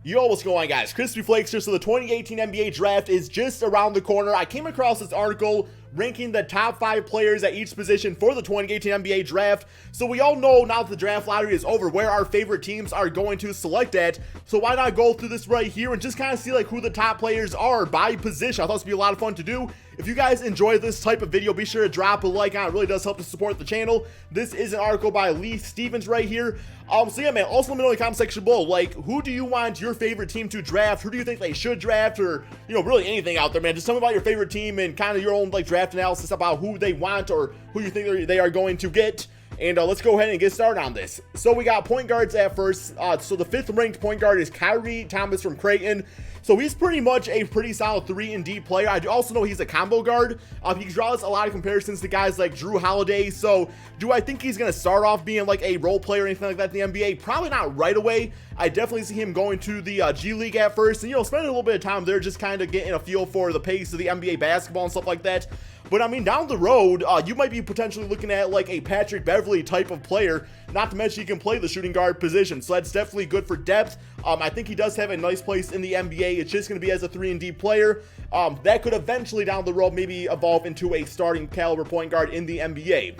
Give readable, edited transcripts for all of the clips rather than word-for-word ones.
Yo, what's going on, guys? Crispy Flakes here. So the 2018 NBA draft is just around the corner. I came across this article ranking the top 5 players at each position for the 2018 NBA draft. So we all know now that the draft lottery is over where our favorite teams are going to select at. So why not go through this right here and just kind of see like who the top players are by position. I thought this would be a lot of fun to do. If you guys enjoy this type of video, be sure to drop a like on it. It really does help to support the channel. This is an article by Lee Stevens right here. So yeah, man, also let me know in the comment section below, like, who do you want your favorite team to draft? Who do you think they should draft? Or, you know, really anything out there, man. Just tell me about your favorite team and kind of your own, like, draft analysis about who they want or who you think they are going to get. And let's go ahead and get started on this. So we got point guards at first. So the 5th ranked point guard is Kyrie Thomas from Creighton. So he's pretty much a pretty solid 3-and-D player. I also know he's a combo guard. He draws a lot of comparisons to guys like Drew Holliday. So do I think he's going to start off being like a role player or anything like that in the NBA? Probably not right away. I definitely see him going to the G League at first and, you know, spending a little bit of time there just kind of getting a feel for the pace of the NBA basketball and stuff like that. But I mean, down the road, you might be potentially looking at like a Patrick Beverley type of player, not to mention he can play the shooting guard position. So that's definitely good for depth. I think he does have a nice place in the NBA. It's just going to be as a 3-and-D player. That could eventually down the road maybe evolve into a starting caliber point guard in the NBA.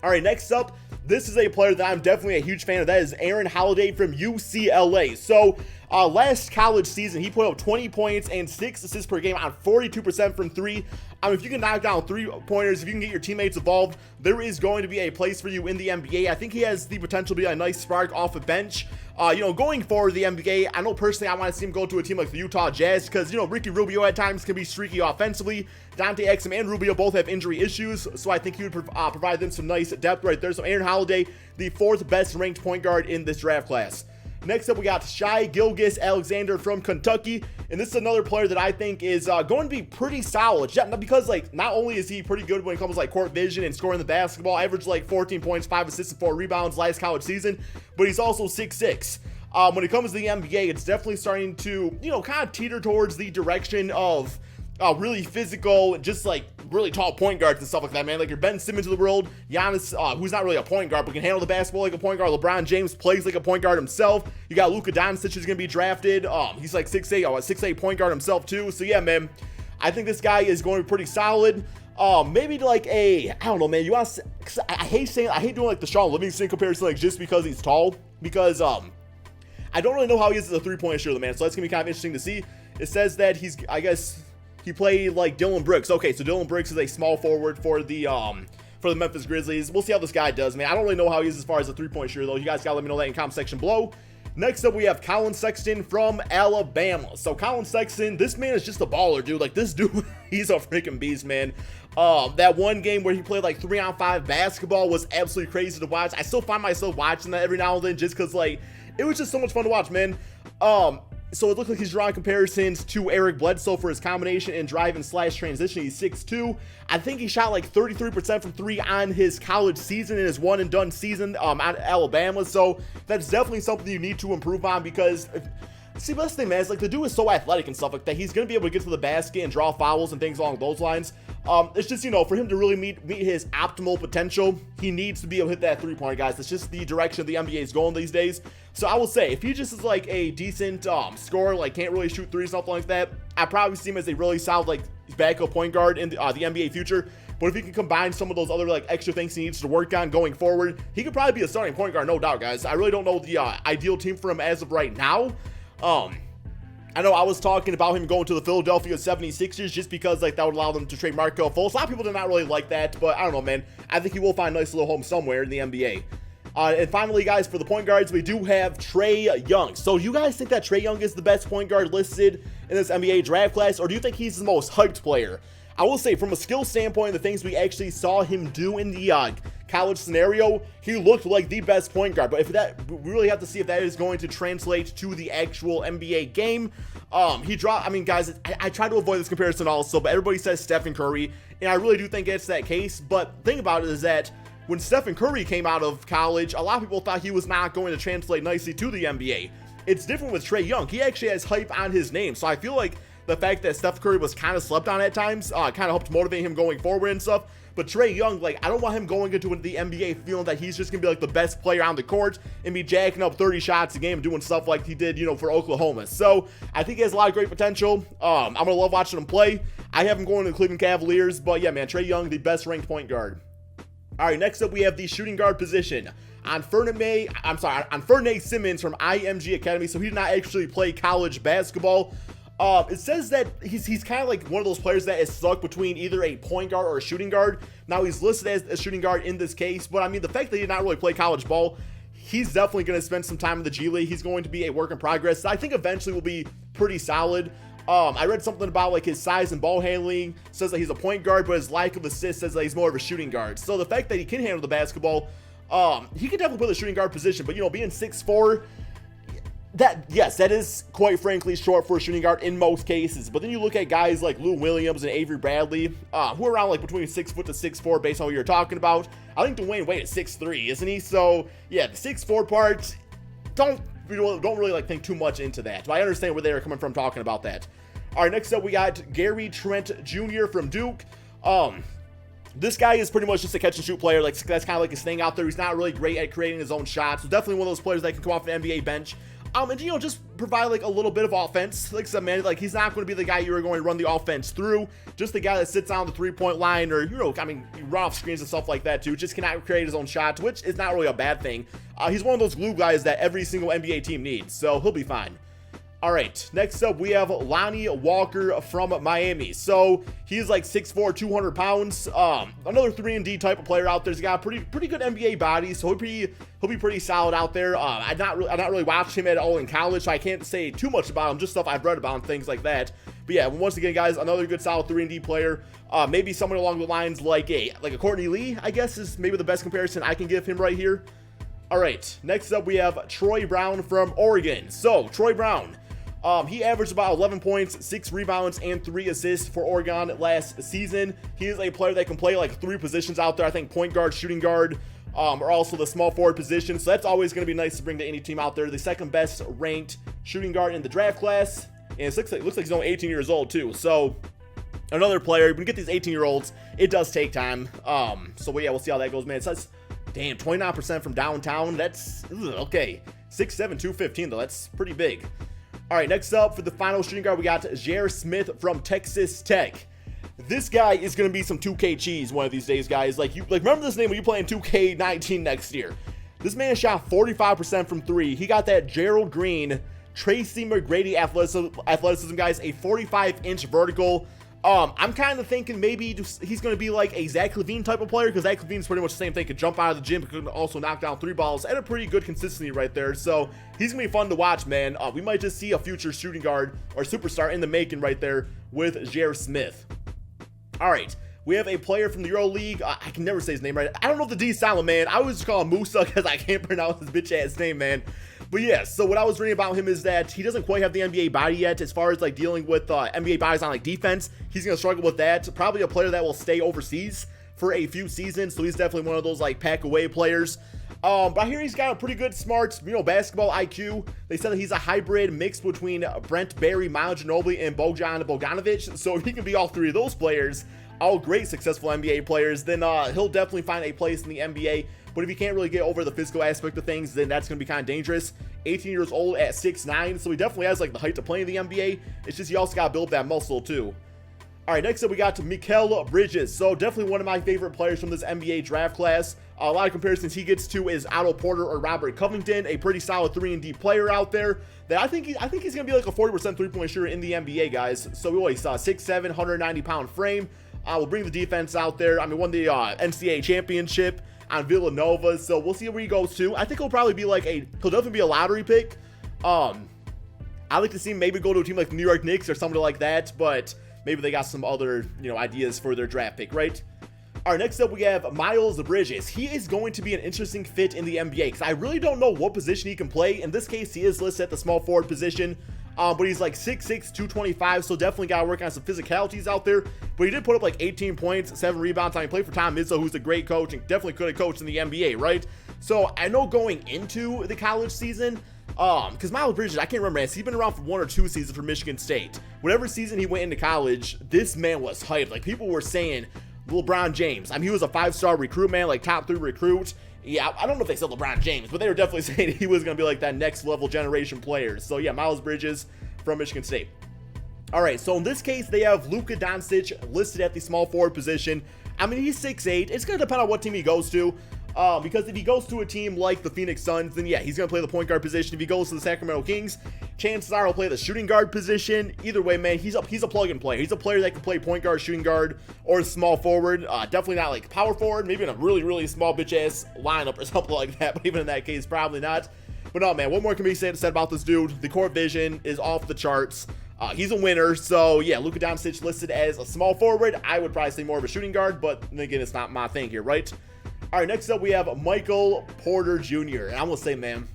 All right, next up, this is a player that I'm definitely a huge fan of. That is Aaron Holliday from UCLA. So last college season, he put up 20 points and 6 assists per game on 42% from 3. I mean, if you can knock down 3-pointers, if you can get your teammates involved, there is going to be a place for you in the NBA. I think he has the potential to be a nice spark off the bench. You know, going forward the NBA, I know personally I want to see him go to a team like the Utah Jazz because, you know, Ricky Rubio at times can be streaky offensively. Dante Exum and Rubio both have injury issues, so I think he would provide them some nice depth right there. So Aaron Holliday, the 4th best ranked point guard in this draft class. Next up, we got Shai Gilgeous-Alexander from Kentucky, and this is another player that I think is going to be pretty solid. Because, like, not only is he pretty good when it comes to, like, court vision and scoring the basketball, averaged, like, 14 points, 5 assists, and 4 rebounds last college season, but he's also 6'6". When it comes to the NBA, it's definitely starting to, you know, kind of teeter towards the direction of really physical, just like really tall point guards and stuff like that, man. Like your Ben Simmons of the world, Giannis, who's not really a point guard, but can handle the basketball like a point guard. LeBron James plays like a point guard himself. You got Luka Doncic who's going to be drafted. He's like 6'8", 6'8" point guard himself too. So yeah, man, I think this guy is going to be pretty solid. Maybe like I don't know, man. You want to? I hate doing like the Sean Livingston comparison, like just because he's tall, because I don't really know how he is as a 3-point shooter, man. So that's gonna be kind of interesting to see. It says that he's, I guess, he played like Dylan Brooks. Okay, so Dylan Brooks is a small forward for the Memphis Grizzlies. We'll see how this guy does, man. I don't really know how he is as far as a 3-point shooter, though. You guys gotta let me know that in the comment section below. Next up, we have Cowan Sexton from Alabama. So Cowan Sexton, this man is just a baller, dude. Like this dude, he's a freaking beast, man. That one game where he played like 3-on-5 basketball was absolutely crazy to watch. I still find myself watching that every now and then just because like it was just so much fun to watch, man. So it looks like he's drawing comparisons to Eric Bledsoe for his combination and drive and slash transition. He's 6'2". I think he shot like 33% from 3 on his college season in his one and done season at Alabama. So that's definitely something you need to improve on because see, the best thing, man, is like the dude is so athletic and stuff like that. He's going to be able to get to the basket and draw fouls and things along those lines. It's just, you know, for him to really meet his optimal potential, he needs to be able to hit that 3-pointer, guys. That's just the direction the NBA is going these days. So I will say, if he just is like a decent scorer, like can't really shoot threes, something like that, I probably see him as a really solid like backup point guard in the NBA future. But if he can combine some of those other like extra things he needs to work on going forward, he could probably be a starting point guard, no doubt, guys. I really don't know the ideal team for him as of right now. I know I was talking about him going to the Philadelphia 76ers just because like that would allow them to trade Markelle Fultz. A lot of people did not really like that, but I don't know, man. I think he will find a nice little home somewhere in the NBA. And finally, guys, for the point guards, we do have Trae Young. So do you guys think that Trae Young is the best point guard listed in this NBA draft class, or do you think he's the most hyped player? I will say, from a skill standpoint, the things we actually saw him do in the college scenario, he looked like the best point guard. But if that, we really have to see if that is going to translate to the actual NBA game. I mean, guys, I try to avoid this comparison also, but everybody says Stefan Curry, and I really do think it's that case. But the thing about it is that when Stephen Curry came out of college, a lot of people thought he was not going to translate nicely to the NBA. It's different with Trae Young. He actually has hype on his name, so I feel like the fact that Steph Curry was kind of slept on at times kind of helped motivate him going forward and stuff. But Trae Young, like, I don't want him going into the NBA feeling that he's just going to be, like, the best player on the court and be jacking up 30 shots a game and doing stuff like he did, you know, for Oklahoma. So, I think he has a lot of great potential. I'm going to love watching him play. I have him going to the Cleveland Cavaliers. But, yeah, man, Trae Young, the best ranked point guard. All right, next up, we have the shooting guard position. On Fernay Simmons from IMG Academy. So, he did not actually play college basketball. It says that he's kind of like one of those players that is stuck between either a point guard or a shooting guard. Now, he's listed as a shooting guard in this case, but I mean, the fact that he did not really play college ball, he's definitely going to spend some time in the G League. He's going to be a work in progress. I think eventually will be pretty solid. I read something about like his size and ball handling, says that he's a point guard, but his lack of assists says that he's more of a shooting guard. So the fact that he can handle the basketball, he can definitely play the shooting guard position, but you know, being 6'4", that is quite frankly short for a shooting guard in most cases. But then you look at guys like Lou Williams and Avery Bradley, who are around like between 6 foot to 6'4" based on what you're talking about. I think Dwayne Wade is 6'3", isn't he? So yeah, the 6'4" part, don't really like think too much into that. But I understand where they're coming from talking about that. All right, next up we got Gary Trent Jr. from Duke. This guy is pretty much just a catch and shoot player. Like, that's kind of like his thing out there. He's not really great at creating his own shots. So definitely one of those players that can come off an NBA bench. And, you know, just provide, like, a little bit of offense. Like I said, man, like, he's not going to be the guy you're going to run the offense through. Just the guy that sits on the three-point line or, you know, I mean, run off screens and stuff like that, too. Just cannot create his own shots, which is not really a bad thing. He's one of those glue guys that every single NBA team needs, so he'll be fine. All right, next up, we have Lonnie Walker from Miami. So he's like 6'4", 200 pounds. Another 3-and-D type of player out there. He's got a pretty good NBA body, so he'll be pretty solid out there. I not really watched him at all in college, so I can't say too much about him. Just stuff I've read about him, things like that. But yeah, once again, guys, another good solid 3-and-D player. Maybe someone along the lines like a Courtney Lee, I guess, is maybe the best comparison I can give him right here. All right, next up, we have Troy Brown from Oregon. So Troy Brown. He averaged about 11 points, 6 rebounds, and 3 assists for Oregon last season. He is a player that can play like 3 positions out there. I think point guard, shooting guard, or also the small forward position. So that's always going to be nice to bring to any team out there. The second best ranked shooting guard in the draft class. And it looks like he's only 18 years old too. So another player, when you get these 18-year-olds, it does take time. So yeah, we'll see how that goes, man. It says, damn, 29% from downtown. That's, okay. 6'7", 215 though. That's pretty big. All right, next up for the final shooting guard, we got J.R. Smith from Texas Tech. This guy is going to be some 2K cheese one of these days, guys. Like remember this name when you play in 2K19 next year. This man shot 45% from 3. He got that Gerald Green, Tracy McGrady athleticism, guys, a 45-inch vertical. I'm kind of thinking maybe he's going to be like a Zach LaVine type of player, because Zach LaVine's pretty much the same thing. Could jump out of the gym, could also knock down 3 balls at a pretty good consistency right there. So he's going to be fun to watch, man. We might just see a future shooting guard or superstar in the making right there with J.R. Smith. All right. We have a player from the Euro League. I can never say his name right. I don't know if the D's silent, man. I always just call him Musa because I can't pronounce his bitch-ass name, man. But yeah, so what I was reading about him is that he doesn't quite have the NBA body yet as far as like dealing with NBA bodies on like defense. He's going to struggle with that. Probably a player that will stay overseas for a few seasons. So he's definitely one of those like pack away players. But I hear he's got a pretty good, smart, basketball IQ. They said that he's a hybrid mix between Brent Barry, Miles Ginobili, and Bojan Bogdanovic. So if he can be all 3 of those players, all great successful NBA players, then he'll definitely find a place in the NBA. But if he can't really get over the physical aspect of things, then that's going to be kind of dangerous. 18 years old at 6'9", so he definitely has like the height to play in the NBA. It's just you also got to build that muscle too. All right, next up we got Mikal Bridges. So definitely one of my favorite players from this NBA draft class. A lot of comparisons he gets to is Otto Porter or Robert Covington, a pretty solid 3-and-D player out there. That I think he's going to be like a 40% three-point shooter in the NBA, guys. So we always saw 6'7", 190-pound frame. We'll bring the defense out there. I mean, won the NCAA championship on Villanova, so we'll see where he goes to. I think he'll probably be like he'll definitely be a lottery pick. I'd like to see him maybe go to a team like the New York Knicks or something like that, but maybe they got some other, ideas for their draft pick, right? All right, next up we have Miles Bridges. He is going to be an interesting fit in the NBA because I really don't know what position he can play. In this case, he is listed at the small forward position. But he's like 6'6", 225, so definitely got to work on some physicalities out there. But he did put up like 18 points, 7 rebounds. I mean, he played for Tom Izzo, who's a great coach and definitely could have coached in the NBA, right? So I know going into the college season, Because Miles Bridges, I can't remember, he's been around for 1 or 2 seasons for Michigan State. Whatever season he went into college, this man was hyped. Like, people were saying LeBron James. I mean, he was a 5-star recruit, man, like top 3 recruit. Yeah, I don't know if they said LeBron James, but they were definitely saying he was going to be like that next level generation player. So yeah, Miles Bridges from Michigan State. All right, so in this case, they have Luka Doncic listed at the small forward position. I mean, he's 6'8". It's going to depend on what team he goes to. Because if he goes to a team like the Phoenix Suns, then yeah, he's going to play the point guard position. If he goes to the Sacramento Kings, chances are he'll play the shooting guard position. Either way, man, he's a plug and play. He's a player that can play point guard, shooting guard, or small forward. Definitely not like power forward, maybe in a really, really small bitch-ass lineup or something like that. But even in that case, probably not. But no, man, what more can be said about this dude? The court vision is off the charts. He's a winner, so yeah, Luka Doncic listed as a small forward. I would probably say more of a shooting guard, but then again, it's not my thing here, right? All right, next up, we have Michael Porter Jr. And I'm going to say, man,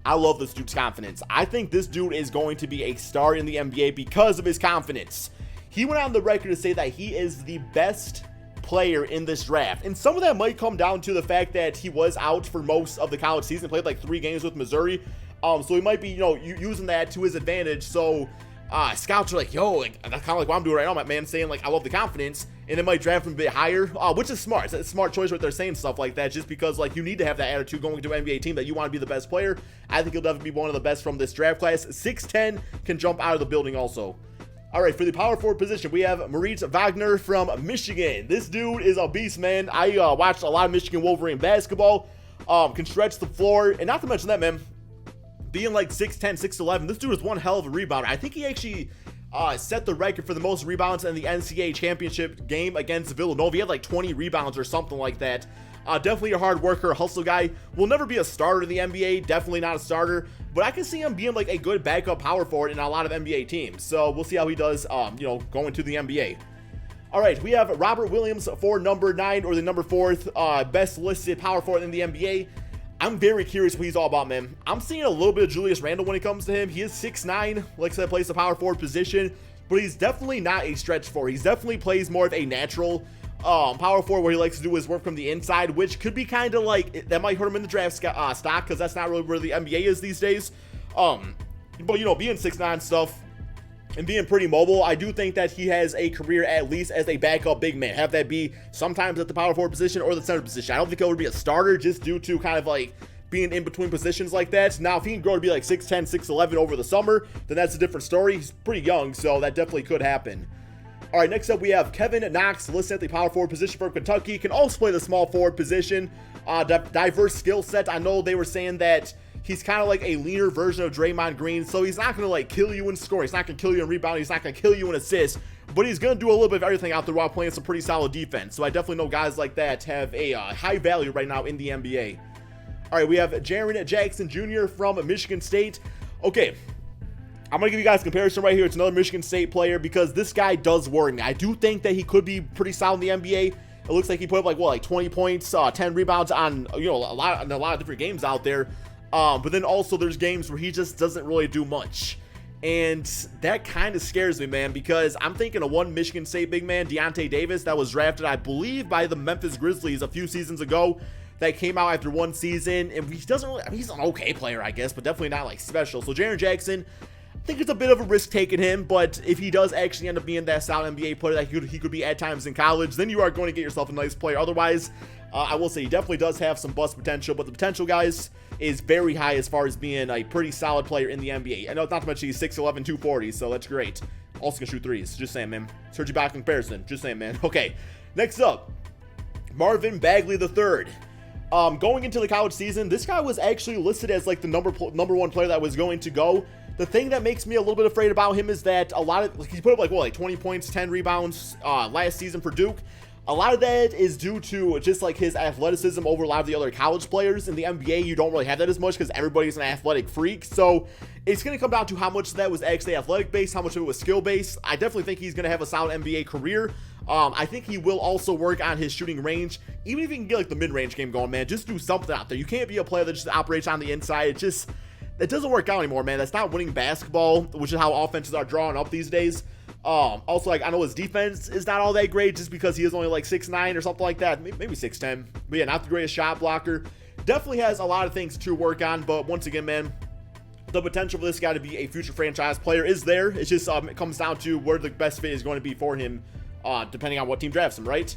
I love this dude's confidence. I think this dude is going to be a star in the NBA because of his confidence. He went on the record to say that he is the best player in this draft. And some of that might come down to the fact that he was out for most of the college season, played like 3 games with Missouri. So he might be, using that to his advantage. So scouts are like, yo, like, that's kind of like what I'm doing right now, my man, saying like, I love the confidence, and they might draft him a bit higher, which is smart. It's a smart choice right there saying stuff like that, just because like you need to have that attitude going to an NBA team that you want to be the best player. I think he'll definitely be one of the best from this draft class. 6'10", can jump out of the building also. All right, for the power forward position, we have Moritz Wagner from Michigan. This dude is a beast, man. I watched a lot of Michigan Wolverine basketball. Can stretch the floor, and not to mention that, man, being like 6'10", 6'11", this dude is one hell of a rebounder. I think he actually set the record for the most rebounds in the NCAA championship game against Villanova. He had like 20 rebounds or something like that. Definitely a hard worker, hustle guy. Will never be a starter in the NBA. Definitely not a starter. But I can see him being like a good backup power forward in a lot of NBA teams. So we'll see how he does, going to the NBA. All right, we have Robert Williams for number 9, or the number 4th best listed power forward in the NBA. I'm very curious what he's all about, man. I'm seeing a little bit of Julius Randle when it comes to him. He is 6'9", like I said, plays the power forward position, but he's definitely not a stretch forward. He definitely plays more of a natural power forward where he likes to do his work from the inside, which could be kind of like, that might hurt him in the draft stock, because that's not really where the NBA is these days. But, being 6'9" stuff, and being pretty mobile, I do think that he has a career at least as a backup big man. Have that be sometimes at the power forward position or the center position. I don't think it would be a starter just due to kind of like being in between positions like that. Now, if he can grow to be like 6'10", 6'11" over the summer, then that's a different story. He's pretty young, so that definitely could happen. All right, next up we have Kevin Knox, listed at the power forward position for Kentucky. Can also play the small forward position. Diverse skill set. I know they were saying that he's kind of like a leaner version of Draymond Green, so he's not going to like kill you in scoring. He's not going to kill you in rebounding. He's not going to kill you in assists, but he's going to do a little bit of everything out there while playing some pretty solid defense. So I definitely know guys like that have a high value right now in the NBA. All right, we have Jaren Jackson Jr. from Michigan State. Okay, I'm going to give you guys a comparison right here. It's another Michigan State player because this guy does worry me. I do think that he could be pretty solid in the NBA. It looks like he put up like 20 points, 10 rebounds on a lot of different games out there. But then also there's games where he just doesn't really do much. And that kind of scares me, man, because I'm thinking of one Michigan State big man, Deonte Davis, that was drafted, I believe, by the Memphis Grizzlies a few seasons ago, that came out after one season. And he doesn't really, I mean, he's an okay player, I guess, but definitely not like special. So Jaren Jackson, I think it's a bit of a risk taking him, but if he does actually end up being that solid NBA player that he could be at times in college, then you are going to get yourself a nice player. Otherwise, I will say he definitely does have some bust potential, but the potential, guys, is very high as far as being a pretty solid player in the NBA. I know, not to mention he's 6'11", 240, so that's great. Also can shoot threes. Just saying, man. Serge Ibaka comparison. Just saying, man. Okay, next up, Marvin Bagley III. Going into the college season, this guy was actually listed as like the number 1 player that was going to go. The thing that makes me a little bit afraid about him is that he put up like 20 points, 10 rebounds last season for Duke. A lot of that is due to just like his athleticism over a lot of the other college players. In the NBA, you don't really have that as much because everybody's an athletic freak. So it's going to come down to how much of that was actually athletic based, how much of it was skill based. I definitely think he's going to have a solid NBA career. I think he will also work on his shooting range. Even if he can get like the mid-range game going, man, just do something out there. You can't be a player that just operates on the inside. It doesn't work out anymore, man. That's not winning basketball, which is how offenses are drawing up these days. Also, like, I know his defense is not all that great just because he is only like 6'9" or something like that, maybe 6'10", but yeah, not the greatest shot blocker. Definitely has a lot of things to work on, but once again, man, the potential for this guy to be a future franchise player is there. It's just it comes down to where the best fit is going to be for him, depending on what team drafts him, right?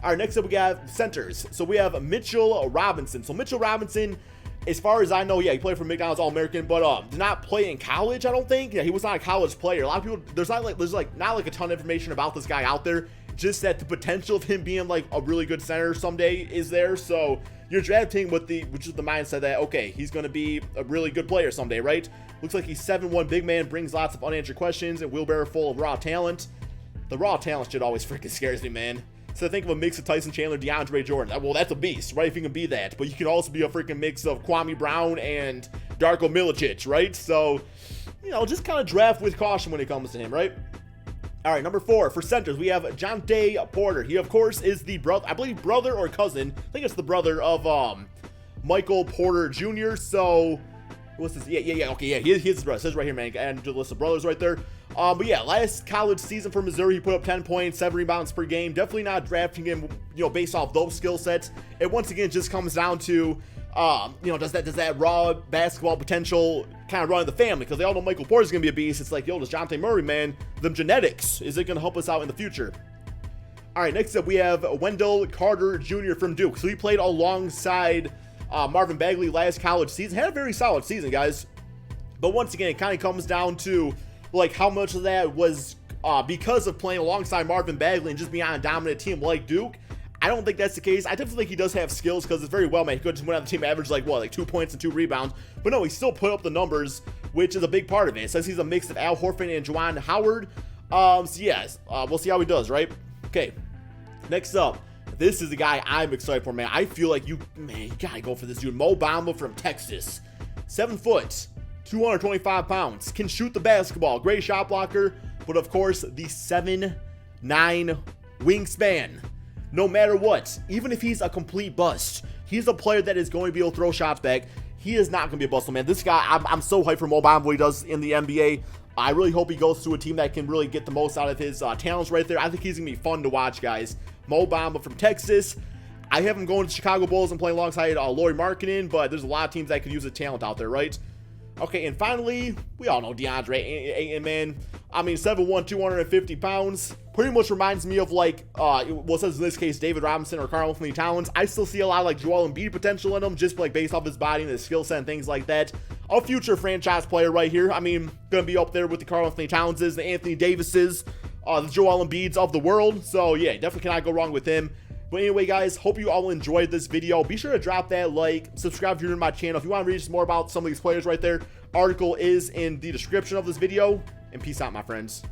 All right, next up we have centers. So we have Mitchell Robinson. So Mitchell Robinson, as far as I know, yeah, he played for McDonald's All-American, but did not play in college, I don't think. Yeah, he was not a college player. A lot of people, there's not like a ton of information about this guy out there. Just that the potential of him being like a really good center someday is there. So you're drafting with which is the mindset that, okay, he's going to be a really good player someday, right? Looks like he's 7'1", big man, brings lots of unanswered questions, and wheelbarrow full of raw talent. The raw talent shit always freaking scares me, man. So think of a mix of Tyson Chandler, DeAndre Jordan. Well, that's a beast, right? If you can be that. But you can also be a freaking mix of Kwame Brown and Darko Milicic, right? So, you know, just kind of draft with caution when it comes to him, right? All right, number 4 for centers, we have Deonte Porter. He, of course, is the brother, I believe brother or cousin. I think it's the brother of Michael Porter Jr. So, what's this? Yeah. Okay, yeah, he's his brother. It says right here, man. And the list of brothers right there. But yeah, last college season for Missouri, he put up 10 points, 7 rebounds per game. Definitely not drafting him, you know, based off those skill sets. It once again just comes down to, you know, does that raw basketball potential kind of run in the family? Because they all know Michael Porter's going to be a beast. It's like, yo, does Dejounte Murray, man, them genetics, is it going to help us out in the future? All right, next up we have Wendell Carter Jr. from Duke. So he played alongside Marvin Bagley last college season. Had a very solid season, guys. But once again, it kind of comes down to like how much of that was because of playing alongside Marvin Bagley and just being on a dominant team like Duke. I don't think that's the case. I definitely think he does have skills because it's very well, man. He could just went on the team average like 2 points and 2 rebounds. But no, he still put up the numbers, which is a big part of it. It says he's a mix of Al Horford and Juwan Howard. So yes, we'll see how he does, right? Okay, next up. This is the guy I'm excited for, man. I feel like you gotta go for this dude. Mo Bamba from Texas. 7 foot, 225 pounds. Can shoot the basketball. Great shot blocker. But of course, the 7'9" wingspan. No matter what, even if he's a complete bust, he's a player that is going to be able to throw shots back. He is not going to be a bust, man. This guy, I'm so hyped for Mo Bamba, what he does in the NBA. I really hope he goes to a team that can really get the most out of his talents right there. I think he's going to be fun to watch, guys. Mo Bamba from Texas. I have him going to the Chicago Bulls and playing alongside Lauri Markkanen, but there's a lot of teams that could use the talent out there, right? Okay, and finally, we all know DeAndre Ayton, man. I mean, 7'1", 250 pounds. Pretty much reminds me of like, well, it says in this case, David Robinson or Karl-Anthony Towns. I still see a lot of like Joel Embiid potential in him, just like based off his body and his skill set and things like that. A future franchise player right here. I mean, gonna be up there with the Karl-Anthony Townses, the Anthony Davises, the Joel Embiids of the world. So yeah, definitely cannot go wrong with him. But anyway, guys, hope you all enjoyed this video. Be sure to drop that like, subscribe if you're new to my channel. If you want to read some more about some of these players right there, article is in the description of this video. And peace out, my friends.